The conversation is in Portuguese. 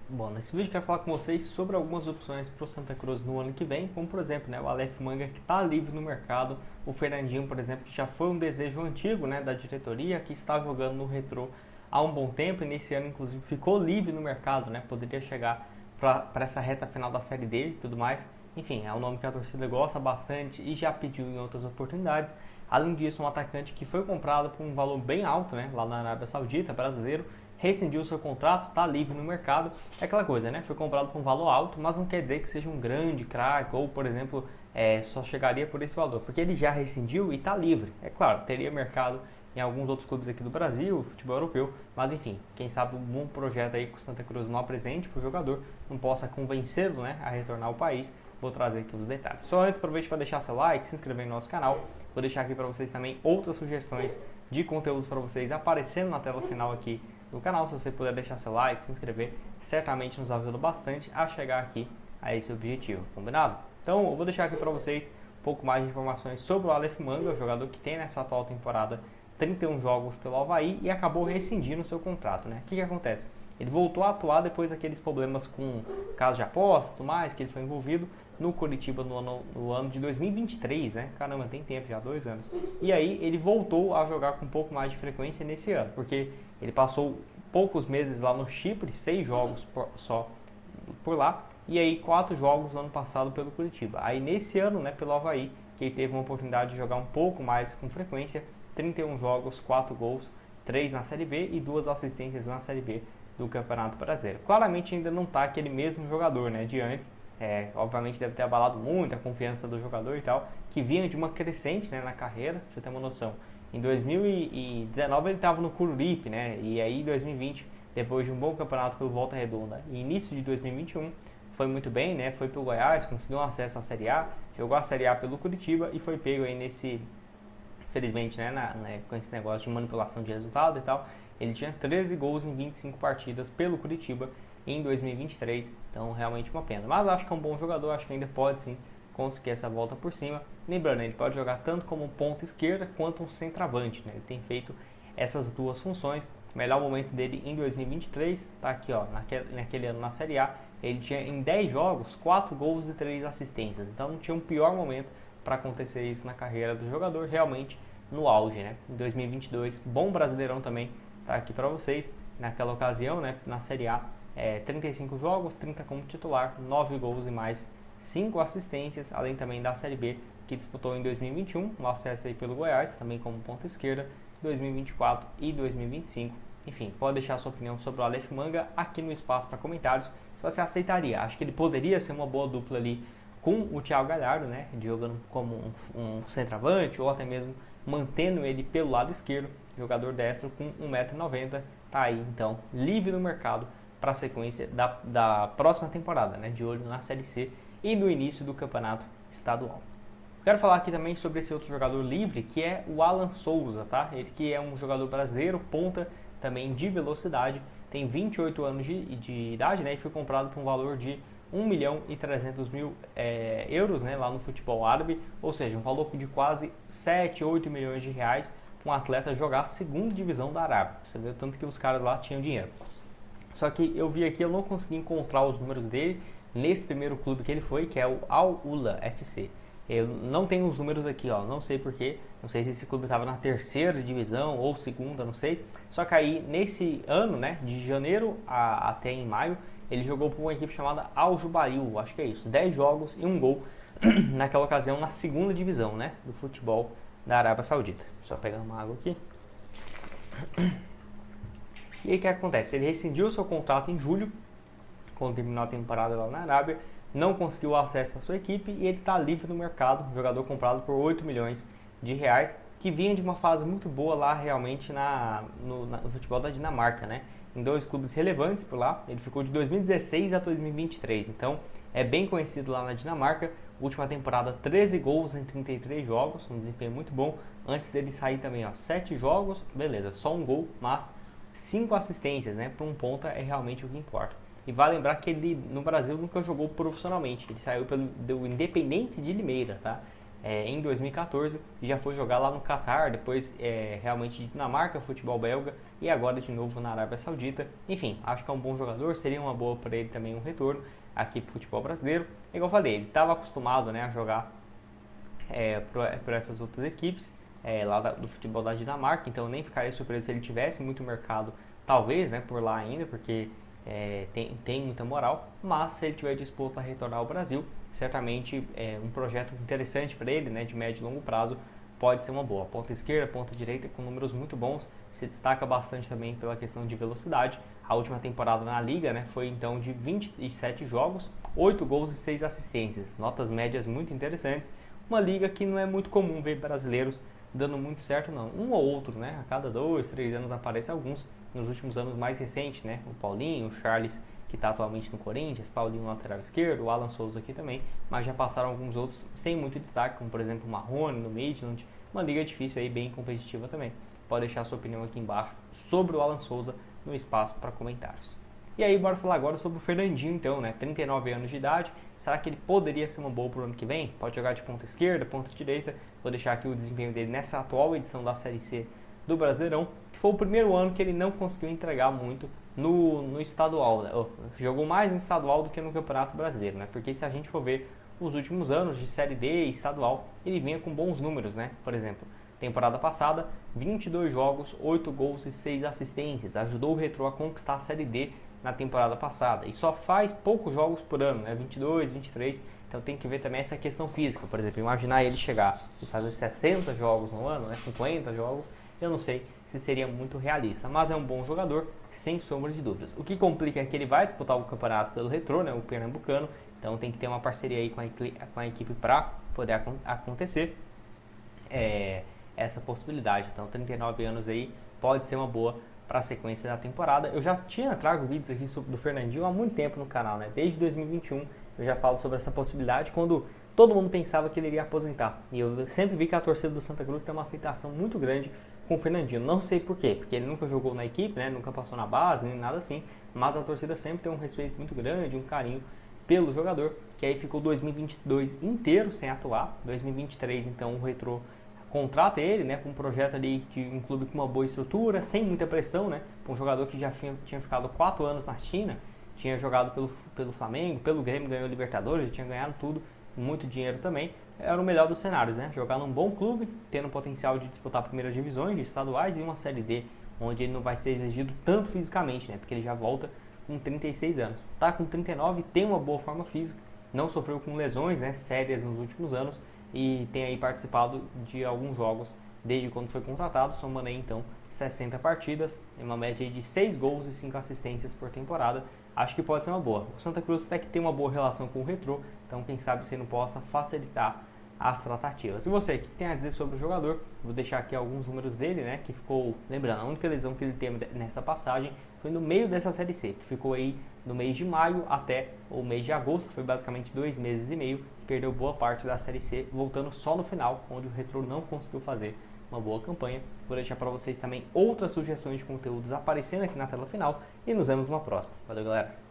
Bom, nesse vídeo eu quero falar com vocês sobre algumas opções para o Santa Cruz no ano que vem, como por exemplo, né, o Aleph Manga que está livre no mercado, o Fernandinho, por exemplo, que já foi um desejo antigo, né, da diretoria, que está jogando no Retrô há um bom tempo e nesse ano inclusive ficou livre no mercado, né, poderia chegar para essa reta final da Série D e tudo mais. Enfim, é um nome que a torcida gosta bastante e já pediu em outras oportunidades. Além disso, um atacante que foi comprado por um valor bem alto, né, lá na Arábia Saudita, brasileiro, rescindiu seu contrato, está livre no mercado. É aquela coisa, né? Foi comprado por um valor alto, mas não quer dizer que seja um grande craque ou, por exemplo, só chegaria por esse valor, porque ele já rescindiu e está livre. É claro, teria mercado em alguns outros clubes aqui do Brasil, futebol europeu, mas enfim, quem sabe um bom projeto aí com o Santa Cruz não apresente para o jogador, não possa convencê-lo, né, a retornar ao país. Vou trazer aqui os detalhes. Só antes, aproveite para deixar seu like, se inscrever no nosso canal. Vou deixar aqui para vocês também outras sugestões de conteúdos para vocês aparecendo na tela final aqui do canal. Se você puder deixar seu like, se inscrever, certamente nos ajuda bastante a chegar aqui a esse objetivo, combinado? Então eu vou deixar aqui para vocês um pouco mais de informações sobre o Aleph Manga, o jogador que tem nessa atual temporada 31 jogos pelo Avaí e acabou rescindindo o seu contrato, né? O que acontece? Ele voltou a atuar depois daqueles problemas com caso de aposta e tudo mais, que ele foi envolvido no Coritiba no ano de 2023, né? Caramba, tem tempo já, 2 anos. E aí ele voltou a jogar com um pouco mais de frequência nesse ano, porque ele passou poucos meses lá no Chipre, 6 jogos só por lá, e aí 4 jogos no ano passado pelo Coritiba. Aí nesse ano, né, pelo Avaí, que ele teve uma oportunidade de jogar um pouco mais com frequência, 31 jogos, 4 gols, 3 na Série B e 2 assistências na Série B do Campeonato Brasileiro. Claramente ainda não está aquele mesmo jogador, né, de antes. Obviamente deve ter abalado muito a confiança do jogador e tal, que vinha de uma crescente, né, na carreira, pra você ter uma noção. Em 2019 ele estava no Coruripe, né, e aí em 2020, depois de um bom campeonato pelo Volta Redonda e início de 2021, foi muito bem, né, foi pelo Goiás, conseguiu um acesso à Série A, jogou a Série A pelo Curitiba e foi pego aí nesse, felizmente, né, com esse negócio de manipulação de resultado e tal. Ele tinha 13 gols em 25 partidas pelo Curitiba em 2023, então realmente uma pena. Mas acho que é um bom jogador, acho que ainda pode sim conseguir essa volta por cima. Lembrando, ele pode jogar tanto como um ponta esquerda quanto um centroavante, né? Ele tem feito essas duas funções. O melhor momento dele em 2023, tá aqui ó, naquele ano na Série A, ele tinha em 10 jogos 4 gols e 3 assistências, então não tinha um pior momento para acontecer isso na carreira do jogador, realmente no auge, né? Em 2022, bom Brasileirão também, tá aqui para vocês. Naquela ocasião, né, na Série A, 35 jogos, 30 como titular, 9 gols e mais 5 assistências, além também da Série B, que disputou em 2021, o acesso aí pelo Goiás, também como ponta esquerda, 2024 e 2025. Enfim, pode deixar sua opinião sobre o Aleph Manga aqui no espaço para comentários, se você aceitaria. Acho que ele poderia ser uma boa dupla ali com o Thiago Galhardo, né, jogando como um centroavante ou até mesmo mantendo ele pelo lado esquerdo, jogador destro com 1,90m, tá aí então livre no mercado para a sequência da próxima temporada, né, de olho na Série C e no início do campeonato estadual. Quero falar aqui também sobre esse outro jogador livre, que é o Alan Souza, tá? Ele que é um jogador brasileiro, ponta também de velocidade, tem 28 anos de idade, né, e foi comprado por um valor de 1.300.000 euros, né, lá no futebol árabe, ou seja, um valor de quase 7, 8 milhões de reais para um atleta jogar a segunda divisão da Arábia. Você vê o tanto que os caras lá tinham dinheiro. Só que eu vi aqui, eu não consegui encontrar os números dele nesse primeiro clube que ele foi, que é o Al Ula FC. Eu não tenho os números aqui, ó, não sei porquê, não sei se esse clube estava na terceira divisão ou segunda, não sei. Só que aí, nesse ano, né, de janeiro até em maio, ele jogou por uma equipe chamada Al Jubail, acho que é isso, 10 jogos e 1 gol naquela ocasião na segunda divisão, né, do futebol da Arábia Saudita. Só pegar uma água aqui. E aí o que acontece? Ele rescindiu seu contrato em julho, quando terminou a temporada lá na Arábia, não conseguiu acesso à sua equipe e ele está livre no mercado, jogador comprado por 8 milhões de reais, que vinha de uma fase muito boa lá realmente no futebol da Dinamarca, né? Em 2 clubes relevantes por lá, ele ficou de 2016 a 2023, então é bem conhecido lá na Dinamarca. Última temporada, 13 gols em 33 jogos, um desempenho muito bom. Antes dele sair também, ó, 7 jogos, beleza, só um gol, mas 5 assistências, né? Para um ponta é realmente o que importa. E vale lembrar que ele no Brasil nunca jogou profissionalmente, ele saiu do Independente de Limeira, tá? em 2014 e já foi jogar lá no Catar, depois realmente de Dinamarca, futebol belga e agora de novo na Arábia Saudita. Enfim, acho que é um bom jogador, seria uma boa para ele também um retorno aqui para o futebol brasileiro. Igual eu falei, ele estava acostumado, né, a jogar por essas outras equipes lá do futebol da Dinamarca, então eu nem ficaria surpreso se ele tivesse muito mercado, talvez, né, por lá ainda, porque tem muita moral, mas se ele estiver disposto a retornar ao Brasil, certamente um projeto interessante para ele, né, de médio e longo prazo, pode ser uma boa. Ponta esquerda, ponta direita com números muito bons, se destaca bastante também pela questão de velocidade. A última temporada na Liga, né, foi então de 27 jogos, 8 gols e 6 assistências, notas médias muito interessantes. Uma liga que não é muito comum ver brasileiros dando muito certo, não. Um ou outro, né? A cada 2, 3 anos aparece alguns. Nos últimos anos mais recentes, né? O Paulinho, o Charles, que está atualmente no Corinthians, Paulinho lateral esquerdo, o Alan Souza aqui também, mas já passaram alguns outros sem muito destaque, como por exemplo o Marrone no Midland. Uma liga difícil aí, bem competitiva também. Pode deixar sua opinião aqui embaixo sobre o Alan Souza no espaço para comentários. E aí, bora falar agora sobre o Fernandinho, então, né? 39 anos de idade. Será que ele poderia ser uma boa para o ano que vem? Pode jogar de ponta esquerda, ponta direita. Vou deixar aqui o desempenho dele nessa atual edição da Série C do Brasileirão, que foi o primeiro ano que ele não conseguiu entregar muito no estadual, né? Jogou mais no estadual do que no Campeonato Brasileiro, né? Porque se a gente for ver os últimos anos de Série D e estadual, ele vinha com bons números, né? Por exemplo, temporada passada, 22 jogos, 8 gols e 6 assistências. Ajudou o Retrô a conquistar a Série D na temporada passada e só faz poucos jogos por ano, né? 22, 23, então tem que ver também essa questão física. Por exemplo, imaginar ele chegar e fazer 60 jogos no ano, né? 50 jogos, eu não sei se seria muito realista, mas é um bom jogador, sem sombra de dúvidas. O que complica é que ele vai disputar o campeonato pelo Retrô, né? O pernambucano, então tem que ter uma parceria aí com a equipe para poder acontecer essa possibilidade. Então 39 anos aí pode ser uma boa para a sequência da temporada. Eu já trago vídeos aqui do Fernandinho há muito tempo no canal, né? Desde 2021 eu já falo sobre essa possibilidade, quando todo mundo pensava que ele iria aposentar. E eu sempre vi que a torcida do Santa Cruz tem uma aceitação muito grande com o Fernandinho. Não sei por quê, porque ele nunca jogou na equipe, né? Nunca passou na base, nem nada assim. Mas a torcida sempre tem um respeito muito grande, um carinho pelo jogador, que aí ficou 2022 inteiro sem atuar. 2023, então, o Retrô contrata ele, né, com um projeto ali de um clube com uma boa estrutura, sem muita pressão, né, um jogador que já tinha ficado 4 anos na China, tinha jogado pelo Flamengo, pelo Grêmio, ganhou Libertadores, já tinha ganhado tudo, muito dinheiro também, era o melhor dos cenários, né, jogar num bom clube, tendo potencial de disputar primeiras divisões, de estaduais e uma Série D, onde ele não vai ser exigido tanto fisicamente, né, porque ele já volta com 36 anos, tá com 39, tem uma boa forma física, não sofreu com lesões, né, sérias nos últimos anos, e tem aí participado de alguns jogos desde quando foi contratado, somando aí então 60 partidas, em uma média de 6 gols e 5 assistências por temporada. Acho que pode ser uma boa. O Santa Cruz até que tem uma boa relação com o Retrô, então quem sabe se não possa facilitar as tratativas. E você, o que tem a dizer sobre o jogador? Vou deixar aqui alguns números dele, né, que ficou, lembrando, a única lesão que ele teve nessa passagem foi no meio dessa Série C, que ficou aí no mês de maio até o mês de agosto, foi basicamente 2 meses e meio, perdeu boa parte da Série C, voltando só no final, onde o Retrô não conseguiu fazer uma boa campanha. Vou deixar para vocês também outras sugestões de conteúdos aparecendo aqui na tela final e nos vemos numa próxima. Valeu, galera!